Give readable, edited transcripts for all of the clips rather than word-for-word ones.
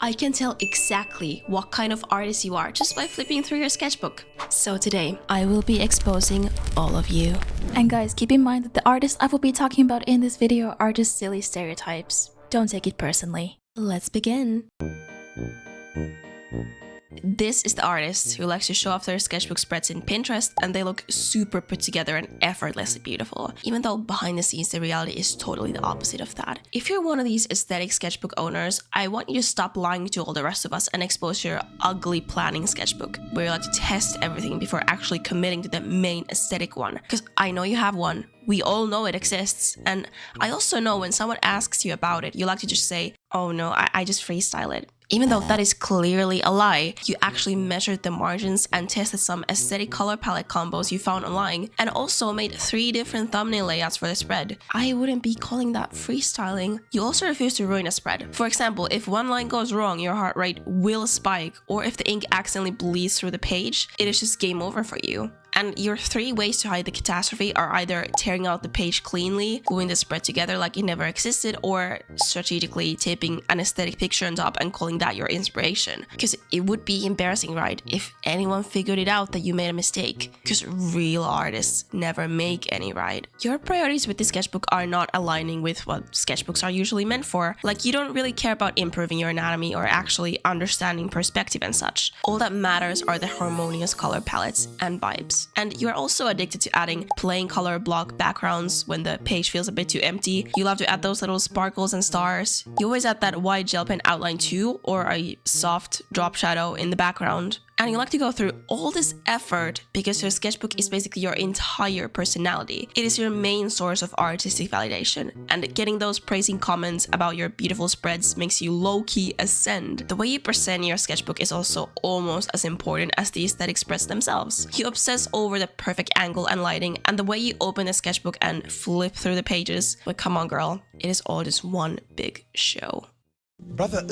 I can tell exactly what kind of artist you are just by flipping through your sketchbook. So today, I will be exposing all of you. And guys, keep in mind that the artists I will be talking about in this video are just silly stereotypes. Don't take it personally. Let's begin. This is the artist who likes to show off their sketchbook spreads in Pinterest, and they look super put together and effortlessly beautiful, even though behind the scenes the reality is totally the opposite of that. If you're one of these aesthetic sketchbook owners, I want you to stop lying to all the rest of us and expose your ugly planning sketchbook, where you like to test everything before actually committing to the main aesthetic one. Because I know you have one. We all know it exists. And I also know when someone asks you about it, you like to just say, oh no, I just freestyle it. Even though that is clearly a lie, you actually measured the margins and tested some aesthetic color palette combos you found online, and also made 3 different thumbnail layouts for the spread. I wouldn't be calling that freestyling. You also refuse to ruin a spread. For example, if one line goes wrong, your heart rate will spike, or if the ink accidentally bleeds through the page, it is just game over for you. And your 3 ways to hide the catastrophe are either tearing out the page cleanly, gluing the spread together like it never existed, or strategically taping an aesthetic picture on top and calling that your inspiration. Because it would be embarrassing, right, if anyone figured it out that you made a mistake. Because real artists never make any, right? Your priorities with this sketchbook are not aligning with what sketchbooks are usually meant for. Like, you don't really care about improving your anatomy or actually understanding perspective and such. All that matters are the harmonious color palettes and vibes. And you're also addicted to adding plain color block backgrounds when the page feels a bit too empty. You love to add those little sparkles and stars. You always add that white gel pen outline too, or a soft drop shadow in the background. And you like to go through all this effort because your sketchbook is basically your entire personality. It is your main source of artistic validation. And getting those praising comments about your beautiful spreads makes you low-key ascend. The way you present your sketchbook is also almost as important as the aesthetic spreads themselves. You obsess over the perfect angle and lighting, and the way you open the sketchbook and flip through the pages. But come on, girl, it is all just one big show. Brother,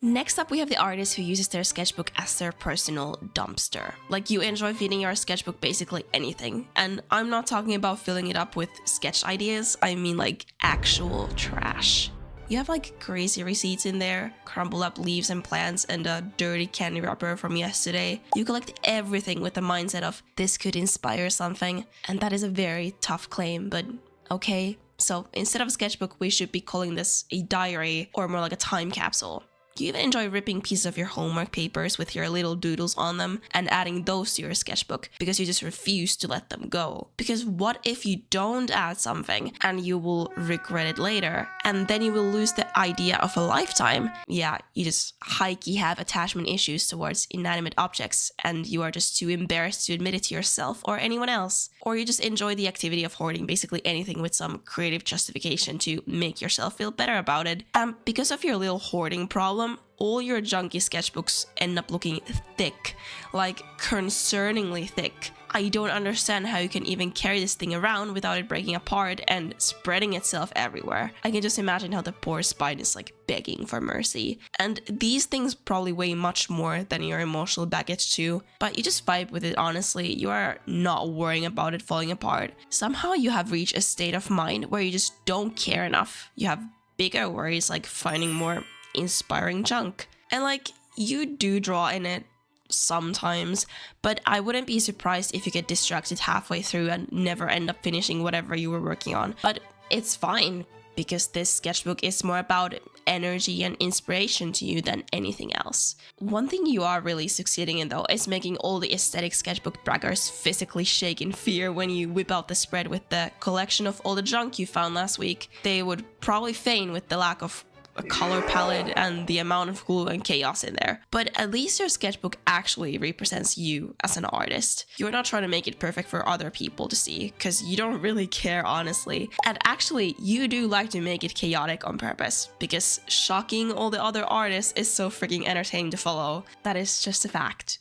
Next up, we have the artist who uses their sketchbook as their personal dumpster. Like, you enjoy feeding your sketchbook basically anything. And I'm not talking about filling it up with sketch ideas, I mean like actual trash. You have like crazy receipts in there, crumbled up leaves and plants, and a dirty candy wrapper from yesterday. You collect everything with the mindset of, this could inspire something. And that is a very tough claim, but okay. So instead of a sketchbook, we should be calling this a diary, or more like a time capsule. You even enjoy ripping pieces of your homework papers with your little doodles on them and adding those to your sketchbook because you just refuse to let them go. Because what if you don't add something and you will regret it later, and then you will lose the idea of a lifetime? Yeah, you just high-key have attachment issues towards inanimate objects, and you are just too embarrassed to admit it to yourself or anyone else. Or you just enjoy the activity of hoarding basically anything with some creative justification to make yourself feel better about it. And because of your little hoarding problem, all your junky sketchbooks end up looking thick, like concerningly thick. I don't understand how you can even carry this thing around without it breaking apart and spreading itself everywhere. I can just imagine how the poor spine is like begging for mercy. And these things probably weigh much more than your emotional baggage too, but you just vibe with it honestly. You are not worrying about it falling apart. Somehow you have reached a state of mind where you just don't care enough. You have bigger worries like finding more inspiring junk. And like, you do draw in it sometimes, but I wouldn't be surprised if you get distracted halfway through and never end up finishing whatever you were working on. But it's fine, because this sketchbook is more about energy and inspiration to you than anything else. One thing you are really succeeding in though is making all the aesthetic sketchbook braggers physically shake in fear when you whip out the spread with the collection of all the junk you found last week. They would probably faint with the lack of a color palette and the amount of glue and chaos in there. But at least your sketchbook actually represents you as an artist. You're not trying to make it perfect for other people to see, because you don't really care honestly. And actually, you do like to make it chaotic on purpose, because shocking all the other artists is so freaking entertaining to follow. That is just a fact.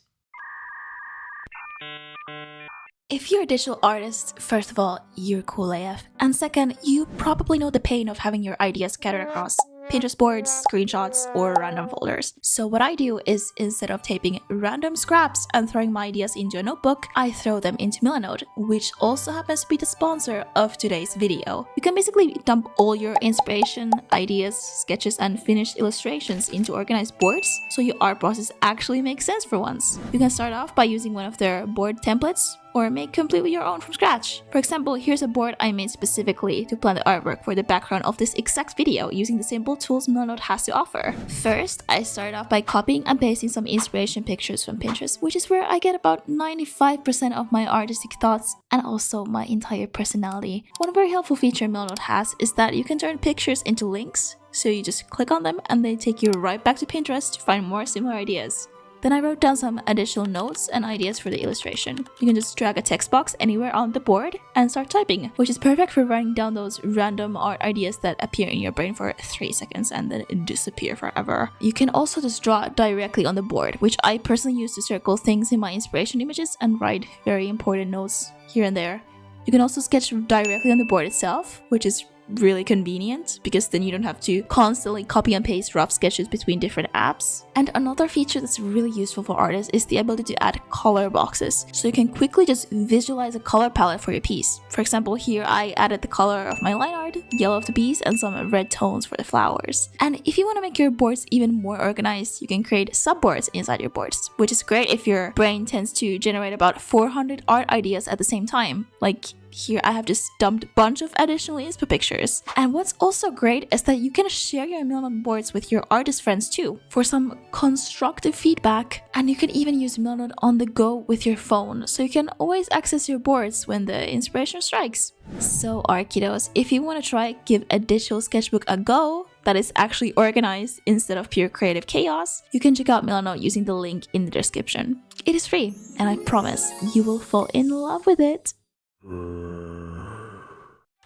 If you're a digital artist, first of all, you're cool AF. And second, you probably know the pain of having your ideas scattered across Pinterest boards, screenshots, or random folders. So what I do is, instead of taping random scraps and throwing my ideas into a notebook, I throw them into Milanote, which also happens to be the sponsor of today's video. You can basically dump all your inspiration, ideas, sketches, and finished illustrations into organized boards, so your art process actually makes sense for once. You can start off by using one of their board templates, or make completely your own from scratch. For example, here's a board I made specifically to plan the artwork for the background of this exact video using the simple tools Milanote has to offer. First, I started off by copying and pasting some inspiration pictures from Pinterest, which is where I get about 95% of my artistic thoughts and also my entire personality. One very helpful feature Milanote has is that you can turn pictures into links, so you just click on them and they take you right back to Pinterest to find more similar ideas. Then I wrote down some additional notes and ideas for the illustration. You can just drag a text box anywhere on the board and start typing, which is perfect for writing down those random art ideas that appear in your brain for 3 seconds and then disappear forever. You can also just draw directly on the board, which I personally use to circle things in my inspiration images and write very important notes here and there. You can also sketch directly on the board itself, which is really convenient because then you don't have to constantly copy and paste rough sketches between different apps. And another feature that's really useful for artists is the ability to add color boxes, so you can quickly just visualize a color palette for your piece. For example, here I added the color of my line art, yellow of the bees, and some red tones for the flowers. And if you want to make your boards even more organized, you can create subboards inside your boards, which is great if your brain tends to generate about 400 art ideas at the same time. Like, here I have just dumped a bunch of additional inspo pictures. And what's also great is that you can share your Milanote boards with your artist friends too for some constructive feedback. And you can even use Milanote on the go with your phone, so you can always access your boards when the inspiration strikes. So art kiddos, if you want to try give a digital sketchbook a go that is actually organized instead of pure creative chaos, you can check out Milanote using the link in the description. It is free, and I promise you will fall in love with it.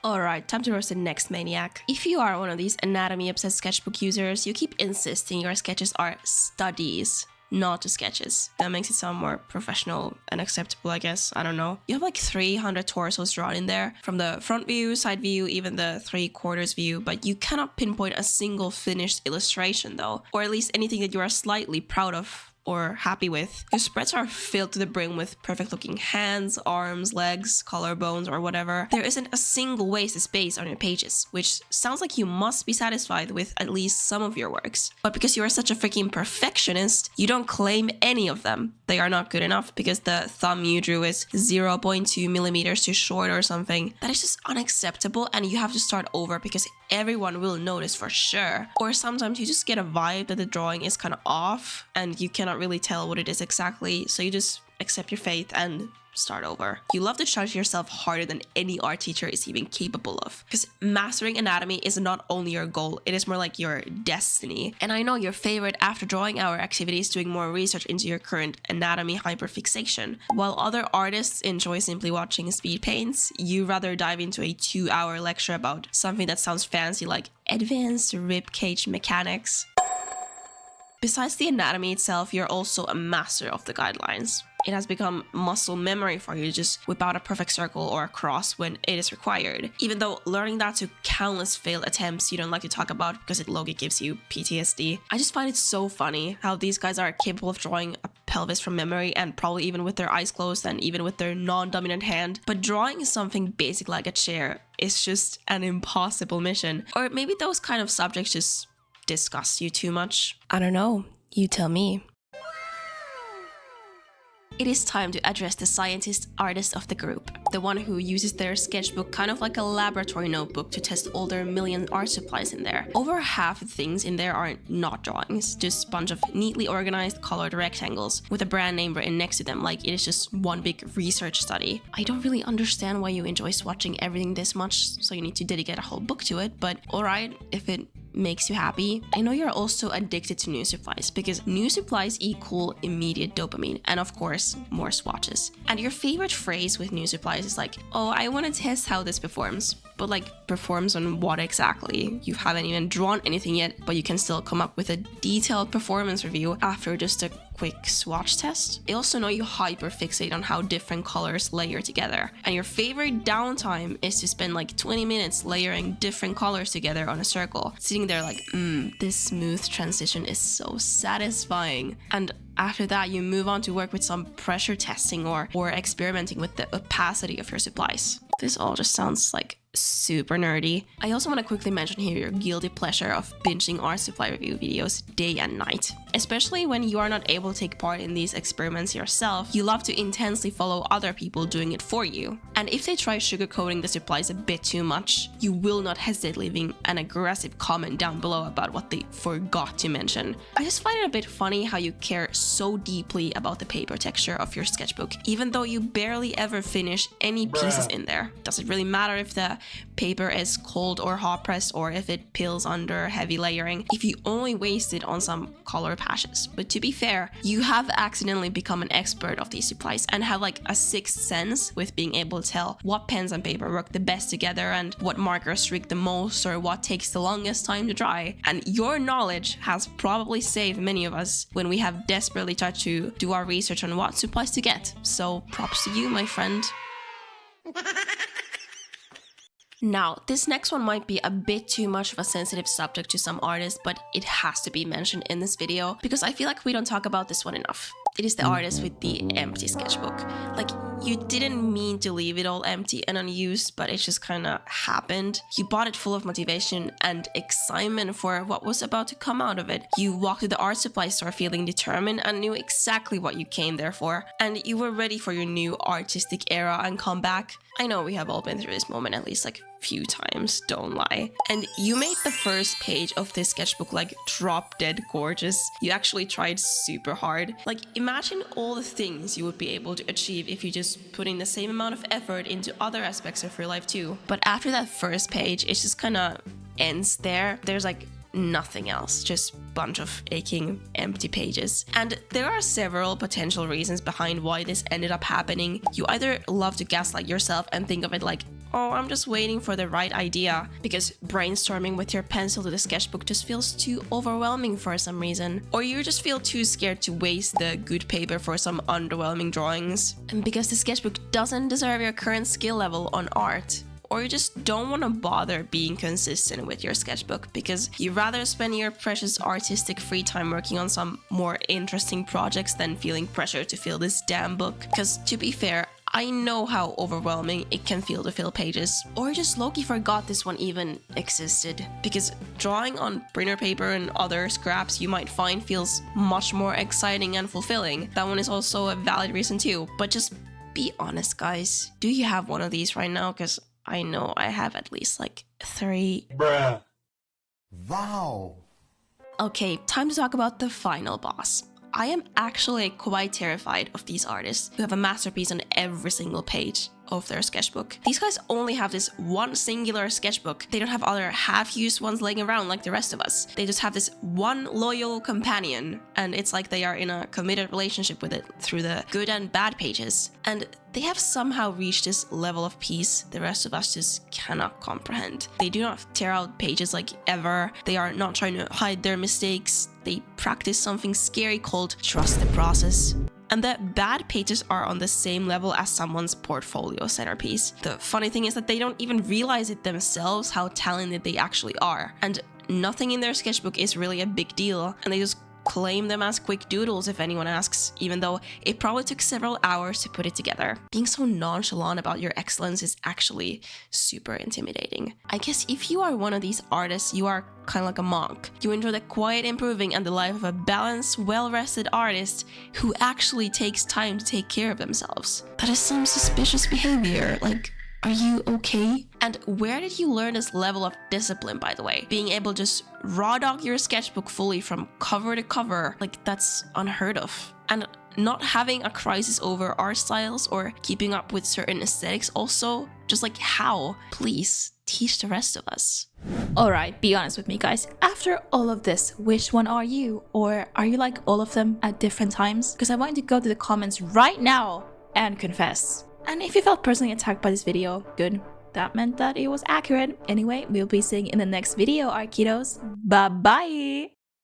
Alright, time to roast the next maniac. If you are one of these anatomy-obsessed sketchbook users, you keep insisting your sketches are studies, not just sketches. That makes it sound more professional and acceptable, I guess. I don't know. You have like 300 torsos drawn in there, from the front view, side view, even the 3/4 view, but you cannot pinpoint a single finished illustration though, or at least anything that you are slightly proud of or happy with. Your spreads are filled to the brim with perfect looking hands, arms, legs, collarbones, or whatever. There isn't a single wasted space on your pages, which sounds like you must be satisfied with at least some of your works. But because you are such a freaking perfectionist, you don't claim any of them. They are not good enough because the thumb you drew is 0.2 millimeters too short or something. That is just unacceptable, and you have to start over because everyone will notice for sure. Or sometimes you just get a vibe that the drawing is kind of off and you cannot really tell what it is exactly, so you just accept your fate and start over. You love to charge yourself harder than any art teacher is even capable of, because mastering anatomy is not only your goal, it is more like your destiny. And I know your favorite after drawing hour activity is doing more research into your current anatomy hyperfixation. While other artists enjoy simply watching speed paints, you rather dive into a 2-hour lecture about something that sounds fancy like advanced ribcage mechanics. Besides the anatomy itself, you're also a master of the guidelines. It has become muscle memory for you to just whip out a perfect circle or a cross when it is required. Even though learning that to countless failed attempts you don't like to talk about because it low-key gives you PTSD. I just find it so funny how these guys are capable of drawing a pelvis from memory, and probably even with their eyes closed and even with their non-dominant hand. But drawing something basic like a chair is just an impossible mission. Or maybe those kind of subjects just disgust you too much. I don't know. You tell me. It is time to address the scientist artist of the group, the one who uses their sketchbook kind of like a laboratory notebook to test all their million art supplies in there. Over half the things in there are not drawings, just a bunch of neatly organized colored rectangles with a brand name written next to them, like it is just one big research study. I don't really understand why you enjoy swatching everything this much, so you need to dedicate a whole book to it, but alright, if it makes you happy. I know you're also addicted to new supplies because new supplies equal immediate dopamine and of course more swatches. And your favorite phrase with new supplies is like, oh, I want to test how this performs. But like, performs on what exactly? You haven't even drawn anything yet, but you can still come up with a detailed performance review after just a quick swatch test. I also know you hyperfixate on how different colors layer together, and your favorite downtime is to spend like 20 minutes layering different colors together on a circle, sitting there like, this smooth transition is so satisfying. And after that, you move on to work with some pressure testing or experimenting with the opacity of your supplies. This all just sounds like super nerdy. I also want to quickly mention here your guilty pleasure of binging art supply review videos day and night. Especially when you are not able to take part in these experiments yourself, you love to intensely follow other people doing it for you. And if they try sugarcoating the supplies a bit too much, you will not hesitate leaving an aggressive comment down below about what they forgot to mention. I just find it a bit funny how you care so deeply about the paper texture of your sketchbook, even though you barely ever finish any pieces in there. Does it really matter if the paper is cold or hot pressed, or if it peels under heavy layering, if you only waste it on some color patches? But to be fair, you have accidentally become an expert of these supplies and have like a sixth sense with being able to tell what pens and paper work the best together and what markers streak the most or what takes the longest time to dry. And your knowledge has probably saved many of us when we have desperately tried to do our research on what supplies to get. So props to you, my friend. Now, this next one might be a bit too much of a sensitive subject to some artists, but it has to be mentioned in this video because I feel like we don't talk about this one enough. It is the artist with the empty sketchbook. Like, you didn't mean to leave it all empty and unused, but it just kinda happened. You bought it full of motivation and excitement for what was about to come out of it. You walked to the art supply store feeling determined and knew exactly what you came there for. And you were ready for your new artistic era and comeback. I know we have all been through this moment at least like few times, don't lie. And you made the first page of this sketchbook like drop dead gorgeous. You actually tried super hard. Like, imagine all the things you would be able to achieve if you just put in the same amount of effort into other aspects of your life too. But after that first page, it just kind of ends there. There's like nothing else, just bunch of aching empty pages. And there are several potential reasons behind why this ended up happening. You either love to gaslight yourself and think of it like, oh, I'm just waiting for the right idea, because brainstorming with your pencil to the sketchbook just feels too overwhelming for some reason. Or you just feel too scared to waste the good paper for some underwhelming drawings. And because the sketchbook doesn't deserve your current skill level on art. Or you just don't want to bother being consistent with your sketchbook because you'd rather spend your precious artistic free time working on some more interesting projects than feeling pressure to fill this damn book. Because to be fair, I know how overwhelming it can feel to fill pages. Or just low-key forgot this one even existed. Because drawing on printer paper and other scraps you might find feels much more exciting and fulfilling. That one is also a valid reason too. But just be honest, guys. Do you have one of these right now? Because I know I have at least like 3. Bruh. Wow. Okay, time to talk about the final boss. I am actually quite terrified of these artists who have a masterpiece on every single page of their sketchbook. These guys only have this one singular sketchbook. They don't have other half-used ones laying around like the rest of us. They just have this one loyal companion, and it's like they are in a committed relationship with it through the good and bad pages. And they have somehow reached this level of peace the rest of us just cannot comprehend. They do not tear out pages like ever. They are not trying to hide their mistakes. They practice something scary called trust the process. And the bad pages are on the same level as someone's portfolio centerpiece. The funny thing is that they don't even realize it themselves how talented they actually are. And nothing in their sketchbook is really a big deal, and they just claim them as quick doodles if anyone asks, even though it probably took several hours to put it together. Being so nonchalant about your excellence is actually super intimidating. I guess if you are one of these artists, you are kind of like a monk. You enjoy the quiet improving and the life of a balanced, well-rested artist who actually takes time to take care of themselves. That is some suspicious behavior. Like, are you okay? And where did you learn this level of discipline, by the way? Being able to just raw dog your sketchbook fully from cover to cover, like, that's unheard of. And not having a crisis over art styles or keeping up with certain aesthetics also, just like, how? Please teach the rest of us. Alright, be honest with me, guys. After all of this, which one are you? Or are you like all of them at different times? Because I want you to go to the comments right now and confess. And if you felt personally attacked by this video, good. That meant that it was accurate. Anyway, we'll be seeing in the next video, Arkidos. Bye-bye!